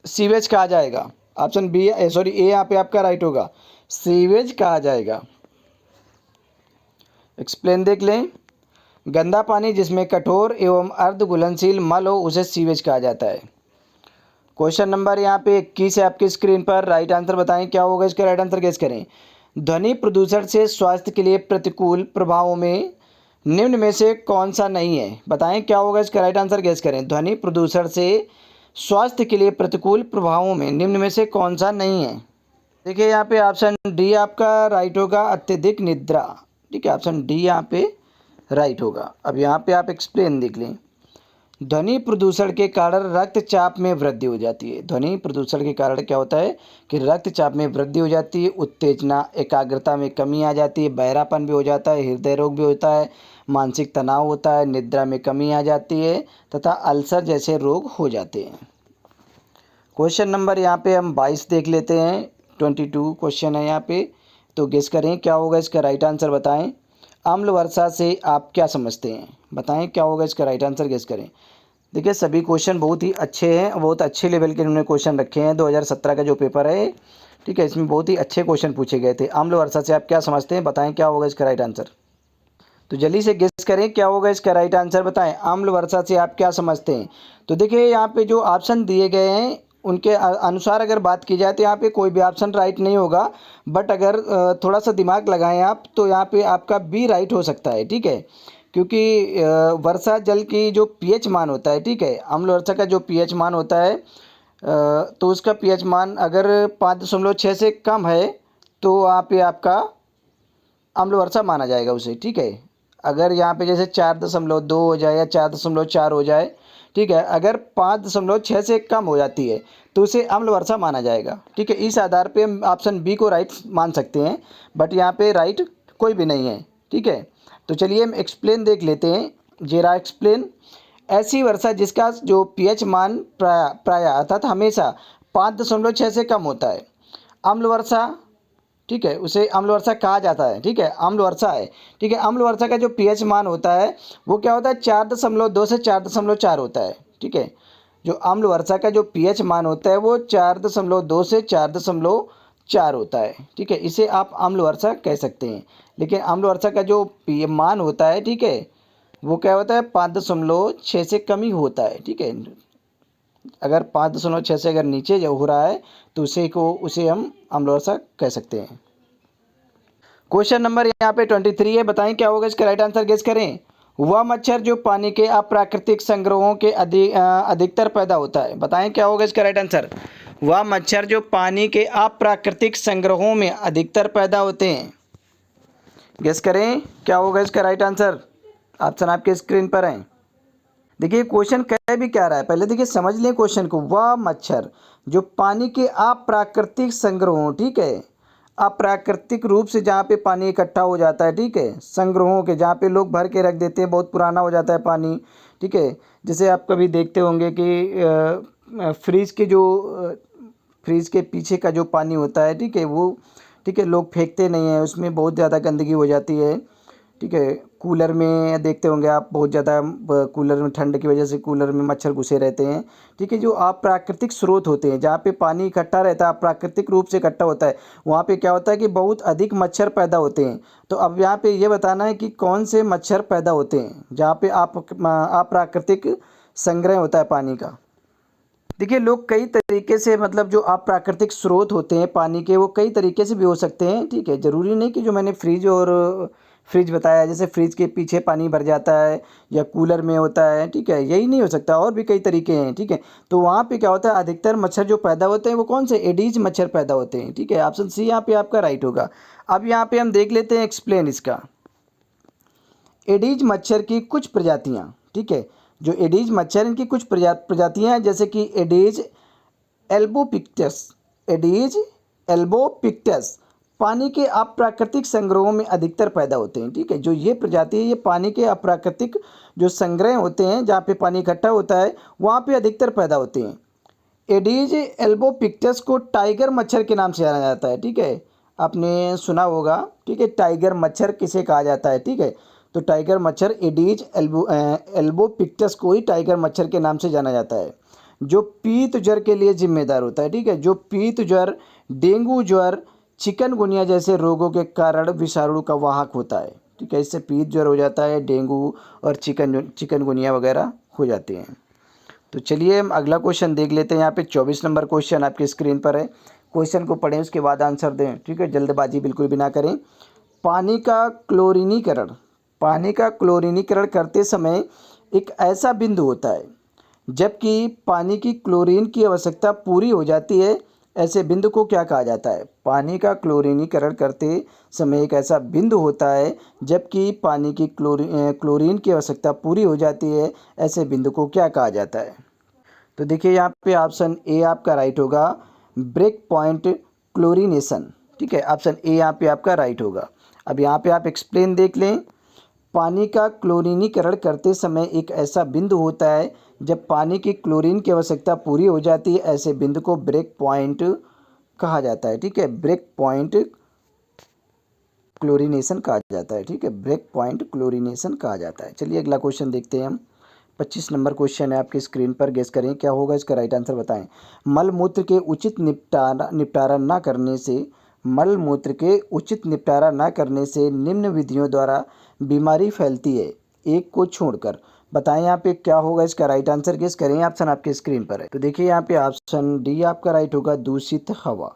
सीवेज कहा जाएगा। ऑप्शन बी सॉरी ए यहाँ पे आपका राइट होगा, सीवेज कहा जाएगा। एक्सप्लेन देख लें। गंदा पानी जिसमें कठोर एवं अर्ध घुलनशील मल हो उसे सीवेज कहा जाता है। क्वेश्चन नंबर यहाँ पे 21 है आपकी स्क्रीन पर। राइट आंसर बताएं क्या होगा इसका राइट आंसर, गेस करें। ध्वनि प्रदूषण से स्वास्थ्य के लिए प्रतिकूल प्रभावों में निम्न में से कौन सा नहीं है? बताएं क्या होगा इसका राइट आंसर, गेस करें। ध्वनि प्रदूषण से स्वास्थ्य के लिए प्रतिकूल प्रभावों में निम्न में से कौन सा नहीं है? देखिए यहाँ पे ऑप्शन डी आपका राइट होगा, अत्यधिक निद्रा। ठीक है, ऑप्शन डी यहाँ पे राइट होगा। अब यहाँ पे आप एक्सप्लेन देख लें। ध्वनि प्रदूषण के कारण रक्तचाप में वृद्धि हो जाती है। ध्वनि प्रदूषण के कारण क्या होता है कि रक्तचाप में वृद्धि हो जाती है, उत्तेजना एकाग्रता में कमी आ जाती है, बहरापन भी हो जाता है, हृदय रोग भी होता है, मानसिक तनाव होता है, निद्रा में कमी आ जाती है तथा अल्सर जैसे रोग हो जाते हैं। क्वेश्चन नंबर यहाँ पे हम 22 देख लेते हैं। 22 क्वेश्चन है यहाँ पे, तो गेस करें क्या होगा इसका राइट आंसर, बताएं। अम्ल वर्षा से आप क्या समझते हैं? बताएं क्या होगा इसका राइट आंसर, गेस करें। देखिए सभी क्वेश्चन बहुत ही अच्छे हैं, बहुत अच्छे लेवल के उन्होंने क्वेश्चन रखे हैं। 2017 का जो पेपर है, ठीक है, इसमें बहुत ही अच्छे क्वेश्चन पूछे गए थे। अम्ल वर्षा से आप क्या समझते हैं? बताएं क्या होगा इसका राइट आंसर। तो जल्दी से गेस करें क्या होगा इसका राइट आंसर, बताएं। अम्ल वर्षा से आप क्या समझते हैं? तो देखिए यहाँ पे जो ऑप्शन दिए गए हैं उनके अनुसार अगर बात की जाए तो यहाँ पे कोई भी ऑप्शन राइट नहीं होगा, बट अगर थोड़ा सा दिमाग लगाएं आप तो यहाँ पे आपका बी राइट हो सकता है। ठीक है, क्योंकि वर्षा जल की जो पीएच मान होता है, ठीक है, अम्ल वर्षा का जो पीएच मान होता है तो उसका पीएच मान अगर 5.6 से कम है तो वहाँ पे आपका अम्ल वर्षा माना जाएगा उसे। ठीक है, अगर यहाँ पे जैसे 4.2 हो जाए या 4.4 हो जाए, ठीक है, अगर 5.6 से कम हो जाती है तो उसे अम्ल वर्षा माना जाएगा। ठीक है, इस आधार पे हम ऑप्शन बी को राइट मान सकते हैं, बट यहाँ पे राइट कोई भी नहीं है। ठीक है, तो चलिए हम एक्सप्लेन देख लेते हैं। जेरा एक्सप्लेन। ऐसी वर्षा जिसका जो पीएच मान प्राय अर्थात हमेशा 5.6 से कम होता है, अम्ल वर्षा, ठीक है, उसे अम्ल वर्षा कहा जाता है। ठीक है, अम्ल वर्षा है। ठीक है, अम्ल वर्षा का जो पीएच मान होता है वो क्या होता है, 4.2 से 4.4 होता है। ठीक है, जो अम्ल वर्षा का जो पीएच मान होता है वो 4.2 से 4.4 होता है। ठीक है, इसे आप अम्ल वर्षा कह सकते हैं। लेकिन अम्ल वर्षा का जो मान होता है, ठीक है, वो क्या होता है, 5.6 से कम ही होता है। ठीक है, अगर 5.6 से अगर नीचे जो हो रहा है तो उसे हम अम्ल वर्षा कह सकते हैं। क्वेश्चन नंबर यहाँ पे 23 है। बताएं क्या होगा इसका राइट आंसर, गेस करें। वह मच्छर जो पानी के अप्राकृतिक संग्रहों के अधिकतर पैदा होता है। बताएं क्या होगा इसका राइट आंसर। वह मच्छर जो पानी के अप्राकृतिक संग्रहों में अधिकतर पैदा होते हैं। गेस करें क्या होगा इसका राइट आंसर। ऑप्शन आपके स्क्रीन पर है। देखिए क्वेश्चन कह भी क्या रहा है, पहले देखिए समझ लें क्वेश्चन को। वह मच्छर जो पानी के अप्राकृतिक संग्रहों, ठीक है, अप्राकृतिक रूप से जहाँ पे पानी इकट्ठा हो जाता है, ठीक है, संग्रहों के जहाँ पे लोग भर के रख देते हैं, बहुत पुराना हो जाता है पानी। ठीक है, जैसे आप कभी देखते होंगे कि फ्रिज के जो फ्रिज के पीछे का जो पानी होता है, ठीक है, वो, ठीक है, लोग फेंकते नहीं हैं, उसमें बहुत ज़्यादा गंदगी हो जाती है। ठीक है, कूलर में देखते होंगे आप, बहुत ज़्यादा कूलर में ठंड की वजह से कूलर में मच्छर घुसे रहते हैं। ठीक है, जो अप्राकृतिक स्रोत होते हैं जहाँ पे पानी इकट्ठा रहता है, प्राकृतिक रूप से इकट्ठा होता है, वहाँ पे क्या होता है कि बहुत अधिक मच्छर पैदा होते हैं। तो अब यहाँ पे ये बताना है कि कौन से मच्छर पैदा होते हैं जहाँ पे अप्राकृतिक संग्रह होता है पानी का। देखिए लोग कई तरीके से, मतलब जो अप्राकृतिक स्रोत होते हैं पानी के वो कई तरीके से भी हो सकते हैं। ठीक है, ज़रूरी नहीं कि जो मैंने फ्रिज बताया, जैसे फ्रिज के पीछे पानी भर जाता है या कूलर में होता है, ठीक है, यही नहीं हो सकता, और भी कई तरीके हैं। ठीक है, तो वहाँ पे क्या होता है, अधिकतर मच्छर जो पैदा होते हैं वो कौन से, एडीज मच्छर पैदा होते हैं। ठीक है, ऑप्शन सी यहाँ पे आपका राइट होगा। अब यहाँ पे हम देख लेते हैं एक्सप्लेन इसका। एडीज मच्छर की कुछ प्रजातियाँ, ठीक है, जो एडीज मच्छर इनकी कुछ प्रजातियाँ हैं, जैसे कि एडीज एल्बोपिक्टस, एडीज एल्बोपिक्टस पानी के अप्राकृतिक संग्रहों में अधिकतर पैदा होते हैं। ठीक है, जो ये प्रजाति है ये पानी के अप्राकृतिक जो संग्रह होते हैं जहाँ पे पानी इकट्ठा होता है वहाँ पे अधिकतर पैदा होते हैं। एडीज एल्बोपिक्टस को टाइगर मच्छर के नाम से जाना जाता है। ठीक है, आपने सुना होगा, ठीक है। टाइगर मच्छर किसे कहा जाता है, ठीक है। तो टाइगर मच्छर एडीज एल्बोपिक्टस को ही टाइगर मच्छर के नाम से जाना जाता है, जो पीत ज्वर के लिए जिम्मेदार होता है, ठीक है। जो पीत ज्वर, डेंगू ज्वर, चिकनगुनिया जैसे रोगों के कारण विषाणु का वाहक होता है, ठीक है। इससे पीत ज्वर हो जाता है, डेंगू और चिकनगुनिया वगैरह हो जाते हैं। तो चलिए हम अगला क्वेश्चन देख लेते हैं। यहाँ पे 24 नंबर क्वेश्चन आपकी स्क्रीन पर है। क्वेश्चन को पढ़ें, उसके बाद आंसर दें, ठीक है। जल्दबाजी बिल्कुल भी ना करें। पानी का क्लोरीनीकरण पानी का क्लोरीनीकरण करते समय एक ऐसा बिंदु होता है जबकि पानी की क्लोरीन की आवश्यकता पूरी हो जाती है, ऐसे बिंदु को क्या कहा जाता है? पानी का क्लोरीनीकरण करते समय एक ऐसा बिंदु होता है जबकि पानी की क्लोरीन की आवश्यकता पूरी हो जाती है, ऐसे बिंदु को क्या कहा जाता है? तो देखिए यहाँ पे ऑप्शन ए आपका राइट होगा, ब्रेक पॉइंट क्लोरीनेशन, ठीक है। ऑप्शन ए यहाँ पे आपका राइट होगा। अब यहाँ पे आप एक्सप्लेन देख लें। पानी का क्लोरीनीकरण करते समय एक ऐसा बिंदु होता है जब पानी की क्लोरीन की आवश्यकता पूरी हो जाती है, ऐसे बिंदु को ब्रेक पॉइंट कहा जाता है, ठीक है। ब्रेक पॉइंट क्लोरीनेशन कहा जाता है, ठीक है। ब्रेक पॉइंट क्लोरीनेशन कहा जाता है। चलिए अगला क्वेश्चन देखते हैं हम। 25 नंबर क्वेश्चन है आपकी स्क्रीन पर। गेस करें क्या होगा, इसका राइट आंसर बताएं। मल मूत्र के उचित निपटारा न करने से मल मूत्र के उचित निपटारा न करने से निम्न विधियों द्वारा बीमारी फैलती है, एक को छोड़कर। बताएं यहाँ पे क्या होगा, इसका राइट आंसर गेस करें। ऑप्शन आपके स्क्रीन पर है। तो देखिए यहाँ पे ऑप्शन डी आपका राइट होगा, दूषित हवा,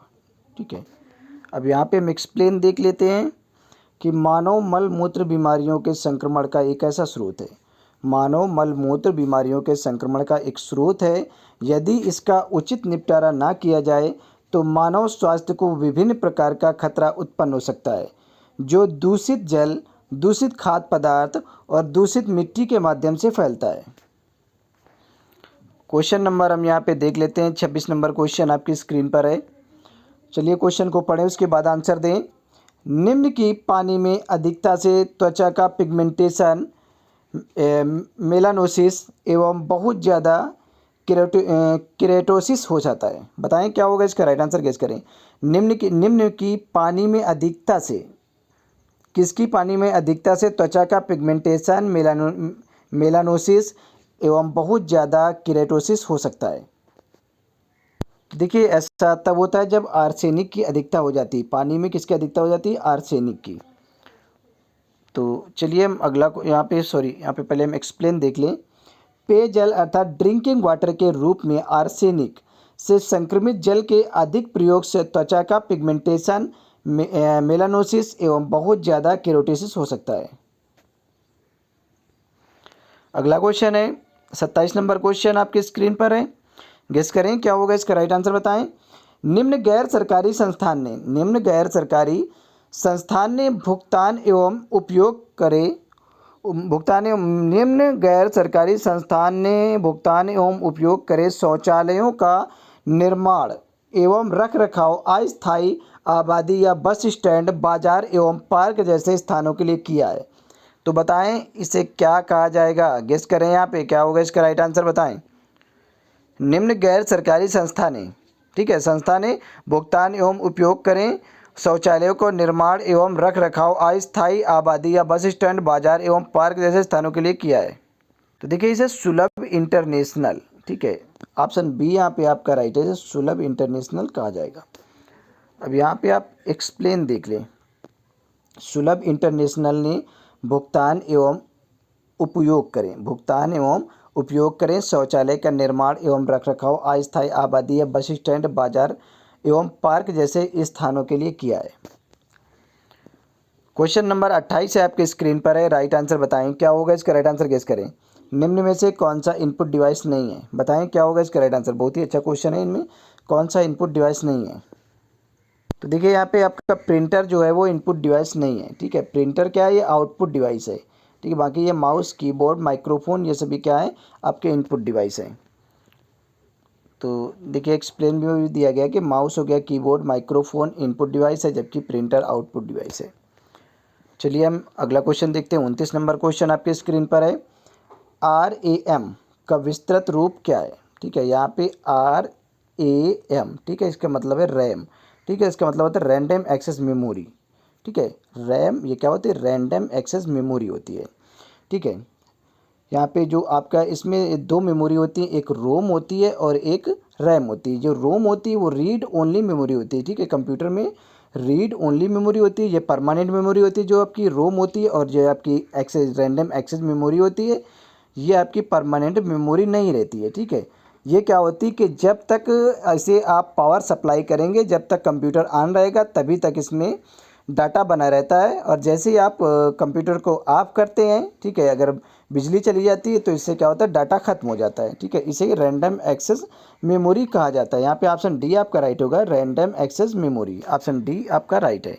ठीक है। अब यहाँ पे हम एक्सप्लेन देख लेते हैं कि मानव मल मूत्र बीमारियों के संक्रमण का एक ऐसा स्रोत है। मानव मल मूत्र बीमारियों के संक्रमण का एक स्रोत है। यदि इसका उचित निपटारा ना किया जाए तो मानव स्वास्थ्य को विभिन्न प्रकार का खतरा उत्पन्न हो सकता है, जो दूषित जल, दूषित खाद्य पदार्थ और दूषित मिट्टी के माध्यम से फैलता है। क्वेश्चन नंबर हम यहाँ पे देख लेते हैं। 26 नंबर क्वेश्चन आपकी स्क्रीन पर है। चलिए क्वेश्चन को पढ़ें, उसके बाद आंसर दें। निम्न की पानी में अधिकता से त्वचा का पिगमेंटेशन, मेलानोसिस एवं बहुत ज़्यादा केरेटोसिस हो जाता है। बताएं क्या होगा, इसका राइट आंसर गेस करें। निम्न की पानी में अधिकता से, किसकी पानी में अधिकता से त्वचा का पिगमेंटेशन, मेलानोसिस एवं बहुत ज़्यादा केरेटोसिस हो सकता है? देखिए ऐसा तब होता है जब आर्सेनिक की अधिकता हो जाती है। पानी में किसकी अधिकता हो जाती है? आर्सेनिक की। तो चलिए हम अगला यहाँ पे पहले हम एक्सप्लेन देख लें। पेयजल अर्थात ड्रिंकिंग वाटर के रूप में आर्सेनिक से संक्रमित जल के अधिक प्रयोग से त्वचा का पिगमेंटेशन, मेलानोसिस एवं बहुत ज़्यादा केरोटिसिस हो सकता है। अगला क्वेश्चन है 27 नंबर क्वेश्चन आपकी स्क्रीन पर है। गेस करें क्या होगा, इसका राइट आंसर बताएं। निम्न गैर सरकारी संस्थान ने भुगतान एवं उपयोग करे निम्न गैर सरकारी संस्थान ने भुगतान एवं उपयोग करे शौचालयों का निर्माण एवं रख रखाव अस्थायी आबादी या बस स्टैंड, बाजार एवं पार्क जैसे स्थानों के लिए किया है। तो बताएं इसे क्या कहा जाएगा, गेस करें यहाँ पे क्या होगा, इसका राइट आंसर बताएं। निम्न गैर सरकारी संस्था ने, ठीक है, संस्था ने भुगतान एवं उपयोग करें शौचालयों को निर्माण एवं रख रखाव अस्थायी आबादी या बस स्टैंड, बाजार एवं पार्क जैसे स्थानों के लिए किया है। तो देखिए इसे सुलभ इंटरनेशनल, ठीक है। ऑप्शन बी यहाँ पे आपका राइट है, इसे सुलभ इंटरनेशनल कहा जाएगा। अब यहाँ पे आप एक्सप्लेन देख लें। सुलभ इंटरनेशनल ने भुगतान एवं उपयोग करें शौचालय का निर्माण एवं रखरखाव अस्थायी आबादी या बस स्टैंड, बाजार एवं पार्क जैसे स्थानों के लिए किया है। क्वेश्चन नंबर 28 है आपके स्क्रीन पर है। राइट आंसर बताएं क्या होगा, इसका राइट आंसर गेस करें। निम्न में से कौन सा इनपुट डिवाइस नहीं है? बताएं क्या होगा, इसका राइट आंसर। बहुत ही अच्छा क्वेश्चन है, इनमें कौन सा इनपुट डिवाइस नहीं है? तो देखिए यहाँ पे आपका प्रिंटर जो है वो इनपुट डिवाइस नहीं है, ठीक है। प्रिंटर क्या है, ये आउटपुट डिवाइस है, ठीक है। बाकी ये माउस, कीबोर्ड, माइक्रोफोन, ये सभी क्या है, आपके इनपुट डिवाइस हैं। तो देखिए एक्सप्लेन भी दिया गया कि माउस हो गया, कीबोर्ड, माइक्रोफोन इनपुट डिवाइस है, जबकि प्रिंटर आउटपुट डिवाइस है। चलिए हम अगला क्वेश्चन देखते हैं। 29 नंबर क्वेश्चन आपके स्क्रीन पर है। RAM का विस्तृत रूप क्या है? ठीक है, यहाँ पे RAM, ठीक है, इसका मतलब है रैम। ठीक है, इसका मतलब होता है रैंडम एक्सेस मेमोरी। ठीक है, रैम ये क्या होती है, रैंडम एक्सेस मेमोरी होती है। ठीक है, यहाँ पे जो आपका इसमें दो मेमोरी होती है, एक रोम होती है और एक रैम होती है। जो रोम होती है वो रीड ओनली मेमोरी होती है। ठीक है, कंप्यूटर में रीड ओनली मेमोरी होती है, ये परमानेंट मेमोरी होती है जो आपकी रोम होती है। और जो आपकी एक्सेस रैंडम एक्सेस मेमोरी होती है ये आपकी परमानेंट मेमोरी नहीं रहती है। ठीक है, ये क्या होती है कि जब तक ऐसे आप पावर सप्लाई करेंगे, जब तक कंप्यूटर ऑन रहेगा तभी तक इसमें डाटा बना रहता है। और जैसे ही आप कंप्यूटर को ऑफ करते हैं, ठीक है, अगर बिजली चली जाती है तो इससे क्या होता है, डाटा ख़त्म हो जाता है। ठीक है, इसे रैंडम एक्सेस मेमोरी कहा जाता है। यहाँ पे ऑप्शन डी आपका राइट होगा, random access memory. Option D आपका राइट है।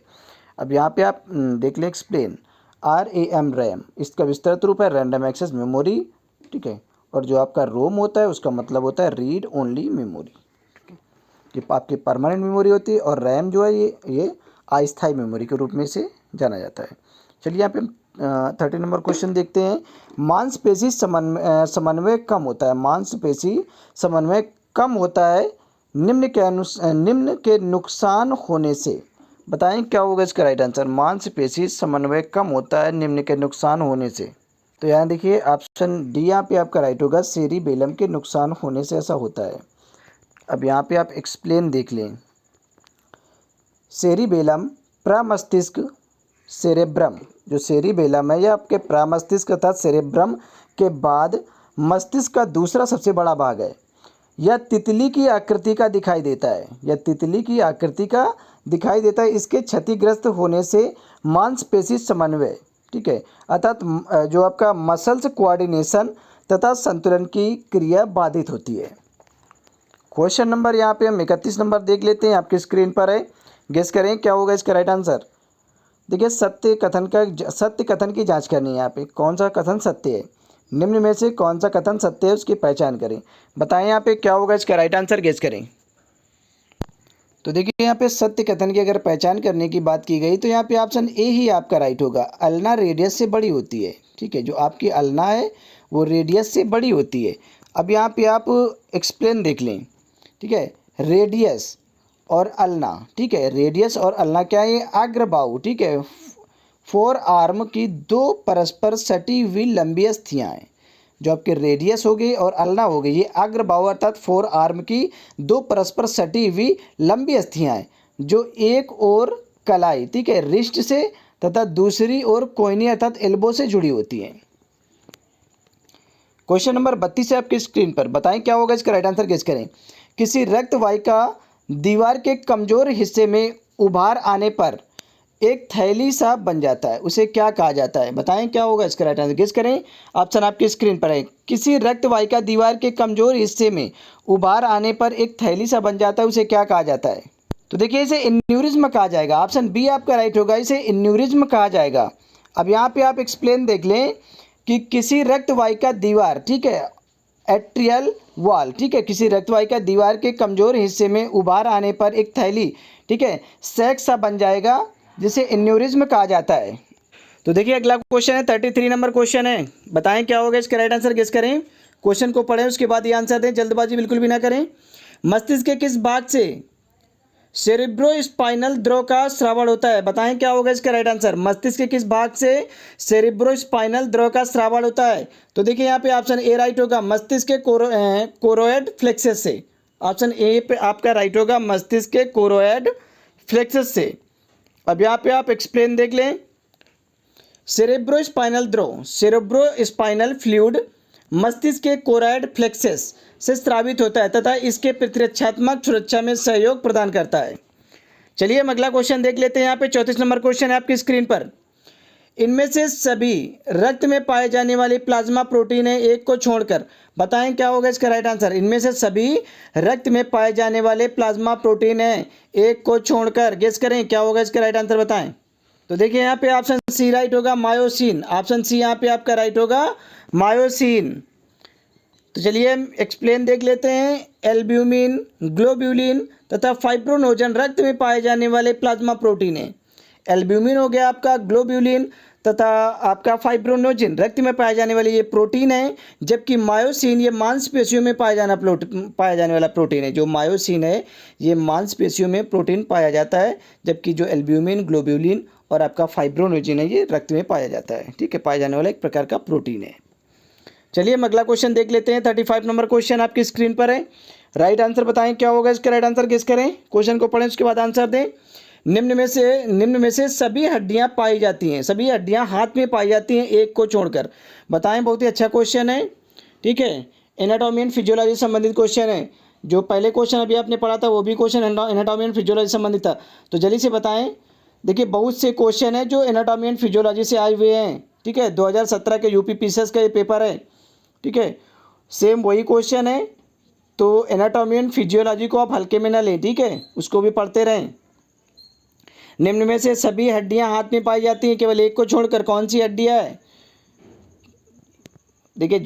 अब यहाँ पे आप देख लें एक्सप्लेन, RAM रैम, इसका विस्तृत रूप है रैंडम एक्सेस मेमोरी। ठीक है, और जो आपका रोम होता है उसका मतलब होता है रीड ओनली मेमोरी। ठीक है, ये आपकी परमानेंट मेमोरी होती है। और रैम जो है ये अस्थायी मेमोरी के रूप में से जाना जाता है। चलिए यहाँ पे 30 नंबर क्वेश्चन देखते हैं। मांसपेशी समन्वय कम होता है, मांसपेशी समन्वय कम होता है निम्न के नुकसान होने से। बताएं क्या होगा इसका राइट आंसर। मांसपेशी समन्वय कम होता है निम्न के नुकसान होने से। तो यहाँ देखिए ऑप्शन डी यहाँ पे आपका राइट होगा, सेरिबेलम के नुकसान होने से ऐसा होता है। अब यहाँ पे आप एक्सप्लेन देख लें। सेरिबेलम प्रमस्तिष्क, सेरेब्रम, जो सेरिबेलम है यह आपके प्रमस्तिष्क तथा सेरेब्रम के बाद मस्तिष्क का दूसरा सबसे बड़ा भाग है। यह तितली की आकृति का दिखाई देता है, यह तितली की आकृति का दिखाई देता है। इसके क्षतिग्रस्त होने से मांसपेशी समन्वय, ठीक है, अर्थात जो आपका मसल्स कोऑर्डिनेशन तथा संतुलन की क्रिया बाधित होती है। क्वेश्चन नंबर यहाँ पे हम 31 नंबर देख लेते हैं, आपकी स्क्रीन पर है। गेस करें क्या होगा इसका राइट आंसर। देखिए सत्य कथन की जांच करनी है। यहाँ पे कौन सा कथन सत्य है, निम्न में से कौन सा कथन सत्य है उसकी पहचान करें। बताएं यहाँ पे क्या होगा इसका राइट आंसर, गेस करें। तो देखिए यहाँ पे सत्य कथन की अगर पहचान करने की बात की गई तो यहाँ पे ऑप्शन ए ही आपका राइट होगा। अल्ना रेडियस से बड़ी होती है। ठीक है, जो आपकी अल्ना है वो रेडियस से बड़ी होती है। अब यहाँ पे आप एक्सप्लेन देख लें। ठीक है, रेडियस और अल्ना, ठीक है, रेडियस और अल्ना क्या है, ये अग्रबाहु, ठीक है, फोर आर्म की दो परस्पर सटी हुई लंबी अस्थियां हैं। जो आपके रेडियस हो गई और अल्ना हो गई, ये अग्रबाहु अर्थात फोर आर्म की दो परस्पर सटी हुई लंबी अस्थियां हैं जो एक और कलाई, ठीक है, रिस्ट से तथा दूसरी ओर कोहनी अर्थात एल्बो से जुड़ी होती हैं। क्वेश्चन नंबर 32 है आपकी स्क्रीन पर। बताएं क्या होगा इसका राइट आंसर, गेस करें। किसी रक्त वाहिका दीवार के कमजोर हिस्से में उभार आने पर एक थैली सा बन जाता है, उसे क्या कहा जाता है। बताएं क्या होगा इसका राइट आंसर, गेस करें। ऑप्शन आपकी स्क्रीन पर है। किसी रक्त वाहिका दीवार के कमजोर हिस्से में उभार आने पर एक थैली सा बन जाता है, उसे क्या कहा जाता है। तो देखिए इसे एन्यूरिज्म कहा जाएगा। ऑप्शन बी आपका राइट होगा, इसे एन्यूरिज्म कहा जाएगा। अब यहाँ पे आप एक्सप्लेन देख लें कि किसी रक्त वाहिका दीवार, ठीक है, एट्रियल वॉल, ठीक है, किसी रक्त वाहिका दीवार के कमजोर हिस्से में उभार आने पर एक थैली, ठीक है, सैक सा बन जाएगा, जिसे एन्यूरिज्म कहा जाता है। तो देखिए अगला क्वेश्चन है, 33 नंबर क्वेश्चन है। बताएं क्या होगा इसका राइट आंसर, गेस करें। क्वेश्चन को पढ़ें उसके बाद ये आंसर दें, जल्दबाजी बिल्कुल भी ना करें। मस्तिष्क के किस भाग से सेरिब्रोस्पाइनल द्रव का स्रावण होता है। बताएं क्या होगा इसका राइट आंसर। मस्तिष्क के किस भाग से सेरिब्रोस्पाइनल द्रव का स्रावण होता है। तो देखिए यहाँ पे ऑप्शन ए राइट होगा, मस्तिष्क के कोरोइड फ्लेक्सस से। ऑप्शन ए पे आपका राइट होगा, मस्तिष्क के कोरोइड फ्लेक्सस से। अब यहाँ पे आप एक्सप्लेन देख लें। सेरेब्रोस्पाइनल द्रव, सेरेब्रोस्पाइनल फ्लूइड मस्तिष्क के कोरोइड फ्लेक्सस से स्रावित होता है तथा इसके प्रतिरक्षात्मक सुरक्षा में सहयोग प्रदान करता है। चलिए हम अगला क्वेश्चन देख लेते हैं। यहाँ पे 34 नंबर क्वेश्चन है आपकी स्क्रीन पर। इनमें से सभी रक्त में पाए जाने वाले प्लाज्मा प्रोटीन है एक को छोड़कर। बताएं क्या होगा इसका राइट आंसर। इनमें से सभी रक्त में पाए जाने वाले प्लाज्मा प्रोटीन है एक को छोड़कर। गेस करें क्या होगा इसका राइट आंसर, बताएं। तो देखिए यहाँ पे ऑप्शन सी राइट होगा, मायोसिन। ऑप्शन सी यहाँ पे आपका राइट होगा, मायोसिन। तो चलिए हम एक्सप्लेन देख लेते हैं। एल्ब्यूमिन, ग्लोब्यूलिन तथा फाइब्रोनोजन रक्त में पाए जाने वाले प्लाज्मा प्रोटीन है। एल्ब्यूमिन हो गया आपका, ग्लोब्यूलिन तथा आपका फाइब्रोनोजिन रक्त में पाए जाने वाली ये प्रोटीन है, जबकि मायोसिन ये मांसपेशियों में पाया जाने वाला प्रोटीन है। जो मायोसिन है ये मांसपेशियों में प्रोटीन पाया जाता है, जबकि जो एल्ब्यूमिन, ग्लोब्यूलिन और आपका फाइब्रोनोजिन है ये रक्त में पाया जाता है। ठीक है, पाया जाने वाला एक प्रकार का प्रोटीन है। चलिए हम अगला क्वेश्चन देख लेते हैं। 35 नंबर क्वेश्चन आपकी स्क्रीन पर है। राइट आंसर बताएं क्या होगा इसका। राइट आंसर गेस करें, क्वेश्चन को पढ़ें उसके बाद आंसर दें। निम्न में से सभी हड्डियां पाई जाती हैं, सभी हड्डियां हाथ में पाई जाती हैं एक को छोड़कर। बताएं, बहुत ही अच्छा क्वेश्चन है। ठीक है, एनाटॉमी एंड फिजियोलॉजी संबंधित क्वेश्चन है। जो पहले क्वेश्चन अभी आपने पढ़ा था वो भी क्वेश्चन एनाटॉमी एंड फिजियोलॉजी संबंधित था। तो जल्दी से बताएं। देखिए बहुत से क्वेश्चन है जो एनाटॉमी एंड फिजियोलॉजी से आए हुए हैं। ठीक है, 2017 के यूपी पीसीएस का ये पेपर है। ठीक है, सेम वही क्वेश्चन है। तो एनाटॉमी एंड फिजियोलॉजी को आप हल्के में ना लें। ठीक है, उसको भी पढ़ते रहें। निम्न में से सभी हड्डियां हाथ में पाई जाती हैं केवल एक को छोड़कर। कौन सी हड्डियां है? देखिए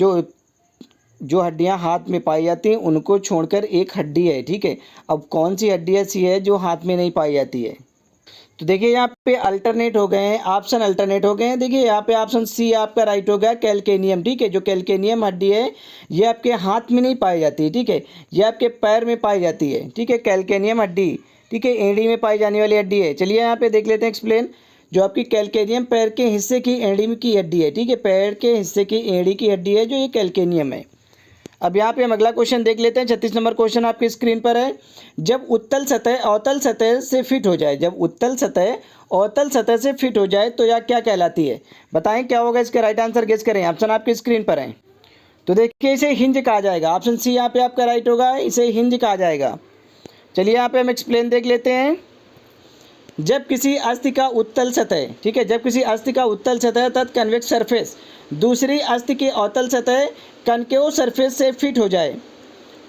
जो हड्डियां हाथ में पाई जाती हैं उनको छोड़कर एक हड्डी है। ठीक है, अब कौन सी हड्डी ऐसी है जो हाथ में नहीं पाई जाती है? तो देखिए यहाँ पे अल्टरनेट हो गए हैं, ऑप्शन अल्टरनेट हो गए हैं। देखिए यहाँ पे ऑप्शन सी आपका राइट हो गया, कैल्केनियम। ठीक है, जो कैल्केनियम हड्डी है ये आपके हाथ में नहीं पाई जाती है। ठीक है, ये आपके पैर में पाई जाती है। ठीक है, कैल्केनियम हड्डी, ठीक है, एड़ी में पाई जाने वाली हड्डी है। चलिए यहाँ पे देख लेते हैं एक्सप्लेन। जो आपकी कैल्केनियम पैर के हिस्से की एड़ी की हड्डी है। ठीक है, पैर के हिस्से की एड़ी की हड्डी है जो ये कैल्केनियम है। अब यहाँ पे हम अगला क्वेश्चन देख लेते हैं। 36 नंबर क्वेश्चन आपकी स्क्रीन पर है। जब उत्तल सतह अवतल सतह से फिट हो जाए, जब उत्तल सतह अवतल सतह से फिट हो जाए तो यह क्या कहलाती है? बताएं क्या होगा इसका। राइट आंसर गेस करें। ऑप्शन आपकी स्क्रीन पर है। तो देखिए इसे हिंज कहा जाएगा। ऑप्शन सी यहाँ पे आपका राइट होगा, इसे हिंज कहा जाएगा। चलिए यहाँ पे हम एक्सप्लेन देख लेते हैं। जब किसी अस्थि का उत्तल सतह, ठीक है, जब किसी अस्थि का उत्तल सतह तथा कन्वेक्स सरफेस दूसरी अस्थि के अवतल सतह कनकेव सरफेस से फिट हो जाए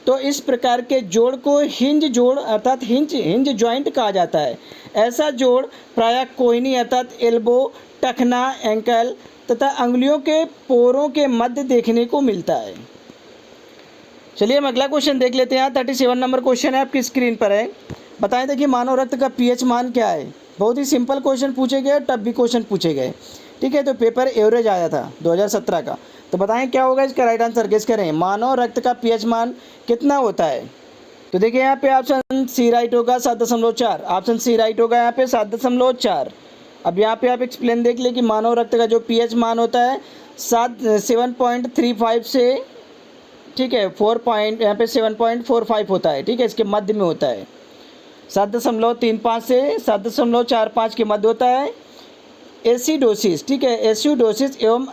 तो इस प्रकार के जोड़ को हिंज जोड़ अर्थात हिंज जॉइंट कहा जाता है। ऐसा जोड़ प्रायः कोहनी अर्थात एल्बो, टखना, एंकल तथा अंगुलियों के पोरों के मध्य देखने को मिलता है। चलिए हम अगला क्वेश्चन देख लेते हैं। 37 नंबर क्वेश्चन है आपकी स्क्रीन पर है। बताएं देखिए मानव रक्त का पीएच मान क्या है? बहुत ही सिंपल क्वेश्चन पूछे गए, टफ भी क्वेश्चन पूछे गए। ठीक है, तो पेपर एवरेज आया था 2017 का। तो बताएं क्या होगा इसका। राइट आंसर गेस करें। मानव रक्त का पीएच मान कितना होता है? तो देखिए यहाँ पे ऑप्शन सी राइट होगा 7.4। ऑप्शन सी राइट होगा यहाँ पे 7.4। अब यहाँ पे आप एक्सप्लेन देख लें कि मानव रक्त का जो पीएच मान होता है 7.35 से, ठीक है, 4 पॉइंट यहाँ पे 7.45 होता है। ठीक है, इसके मध्य में होता है। 7.35 से 7.45 के मध्य होता है। एसिडोसिस, ठीक है, एसिडोसिस एवं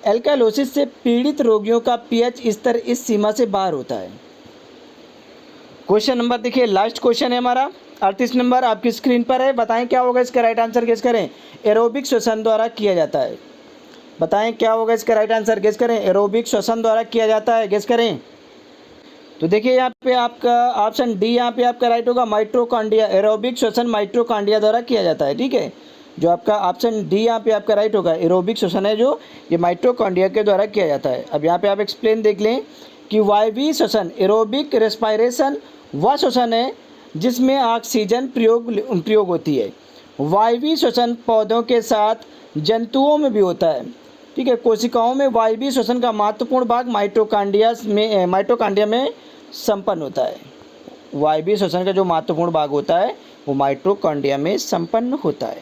एल्कालोसिस से पीड़ित रोगियों का पीएच स्तर इस सीमा से बाहर होता है। क्वेश्चन नंबर देखिए लास्ट क्वेश्चन है हमारा 38 नंबर आपकी स्क्रीन पर है। बताएं क्या होगा इसका। राइट आंसर गेस करें। एरोबिक श्वसन द्वारा किया जाता है। बताएं क्या होगा इसका। राइट आंसर गेस करें। एरोबिक श्वसन द्वारा किया जाता है, गेस करें। तो देखिए यहाँ पे आपका ऑप्शन डी यहाँ पे आपका राइट होगा, माइट्रोकांडिया। एरोबिक श्वसन माइट्रोकांडिया द्वारा किया जाता है। ठीक है, जो आपका ऑप्शन डी यहाँ पे आपका राइट होगा। एरोबिक श्वसन है जो ये माइट्रोकांडिया के द्वारा किया जाता है। अब यहाँ पे आप एक्सप्लेन देख लें कि वायवीय श्वसन, एरोबिक रेस्पायरेशन वह श्वसन है जिसमें ऑक्सीजन प्रयोग होती है। वायवीय श्वसन पौधों के साथ जंतुओं में भी होता है। ठीक है, कोशिकाओं में वायवीय श्वसन का महत्वपूर्ण भाग माइटोकांड्रिया में संपन्न होता है। वायवीय श्वसन का जो महत्वपूर्ण भाग होता है वो माइटोकांड्रिया में संपन्न होता है।